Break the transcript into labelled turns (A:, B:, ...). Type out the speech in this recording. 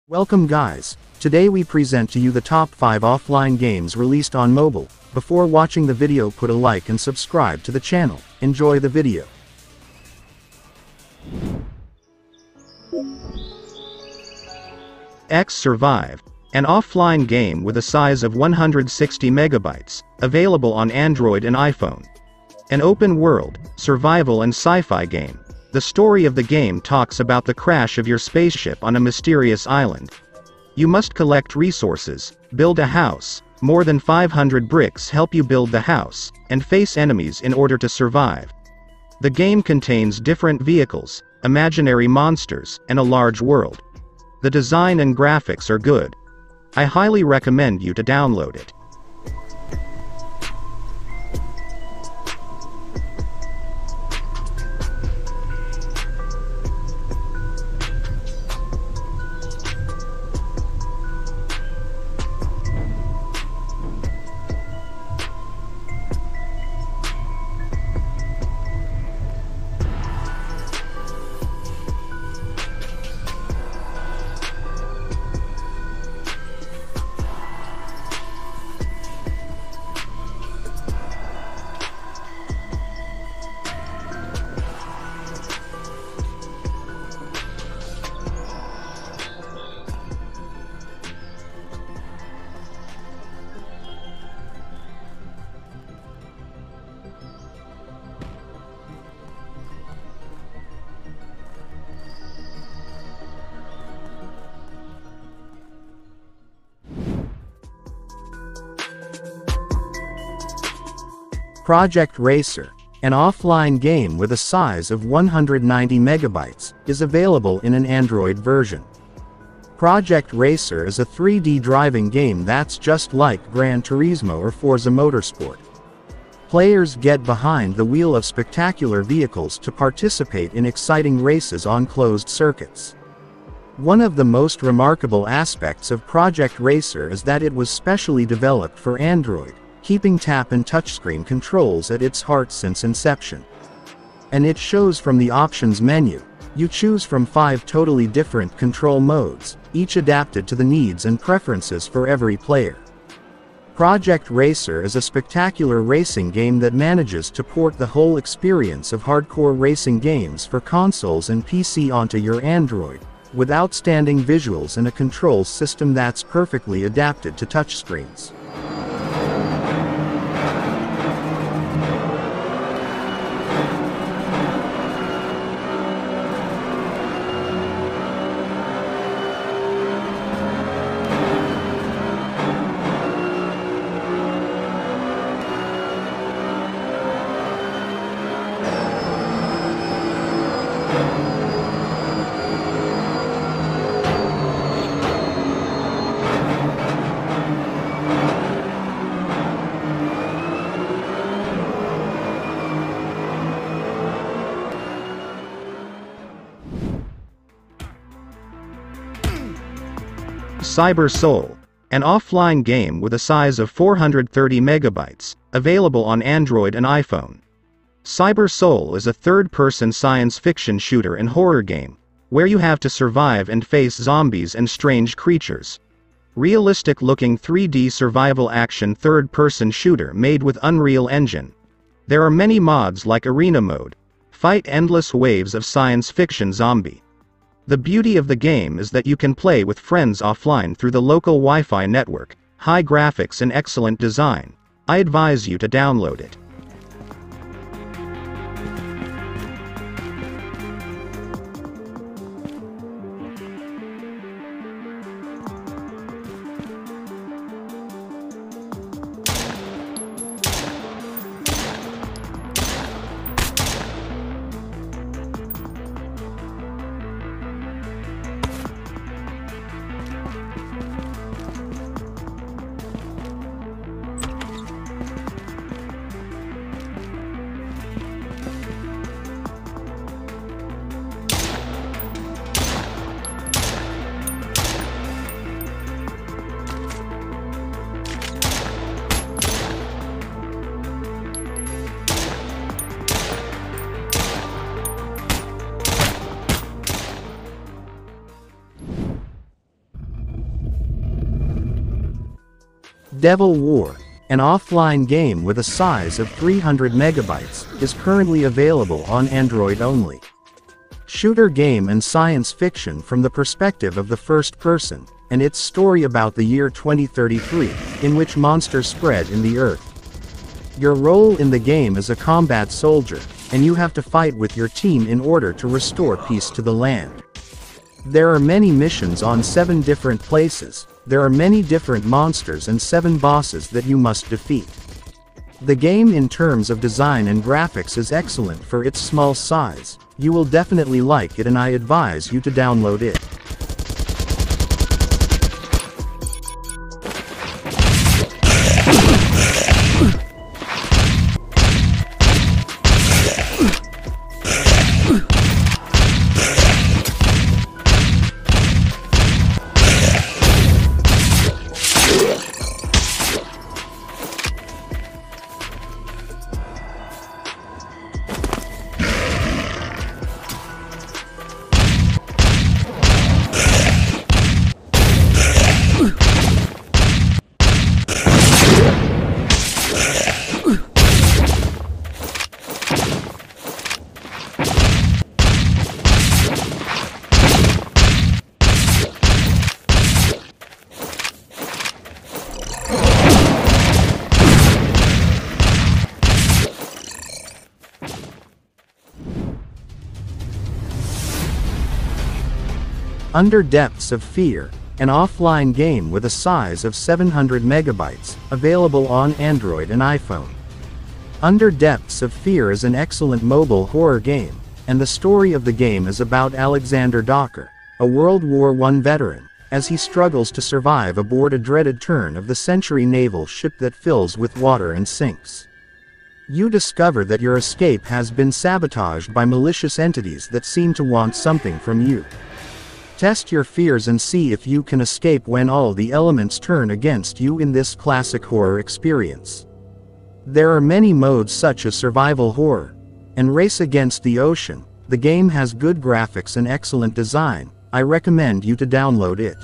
A: Welcome guys, today we present to you the top 5 offline games released on mobile. Before watching the video, put a like and subscribe to the channel. Enjoy the video.
B: X Survive, an offline game with a size of 160 megabytes, available on Android and iPhone. An open-world, survival and sci-fi game. The story of the game talks about the crash of your spaceship on a mysterious island. You must collect resources, build a house, more than 500 bricks help you build the house, and face enemies in order to survive. The game contains different vehicles, imaginary monsters, and a large world. The design and graphics are good. I highly recommend you to download it.
A: Project Racer, an offline game with a size of 190 megabytes, is available in an Android version. Project Racer is a 3D driving game that's just like Gran Turismo or Forza Motorsport. Players get behind the wheel of spectacular vehicles to participate in exciting races on closed circuits. One of the most remarkable aspects of Project Racer is that it was specially developed for Android, keeping tap and touchscreen controls at its heart since inception. And it shows from the options menu. You choose from 5 totally different control modes, each adapted to the needs and preferences for every player. Project Racer is a spectacular racing game that manages to port the whole experience of hardcore racing games for consoles and PC onto your Android, with outstanding visuals and a control system that's perfectly adapted to touchscreens.
B: Cyber Soul, an offline game with a size of 430 megabytes, available on Android and iPhone. Cyber Soul is a third-person science fiction shooter and horror game, where you have to survive and face zombies and strange creatures. Realistic-looking 3D survival action third-person shooter made with Unreal Engine. There are many mods like Arena Mode. Fight endless waves of science fiction zombie. The beauty of the game is that you can play with friends offline through the local Wi-Fi network. High graphics and excellent design. I advise you to download it.
A: Devil War, an offline game with a size of 300 megabytes, is currently available on Android only. Shooter game and science fiction from the perspective of the first person, and its story about the year 2033, in which monsters spread in the earth. Your role in the game is a combat soldier, and you have to fight with your team in order to restore peace to the land. There are many missions on 7 different places, there are many different monsters and 7 bosses that you must defeat. The game in terms of design and graphics is excellent for its small size. You will definitely like it and I advise you to download it. Under Depths of Fear, an offline game with a size of 700 megabytes, available on Android and iPhone. Under Depths of Fear is an excellent mobile horror game, and the story of the game is about Alexander Docker, a World War I veteran, as he struggles to survive aboard a dreaded turn-of-the-century naval ship that fills with water and sinks. You discover that your escape has been sabotaged by malicious entities that seem to want something from you. Test your fears and see if you can escape when all the elements turn against you in this classic horror experience. There are many modes such as survival horror and race against the ocean. The game has good graphics and excellent design. I recommend you to download it.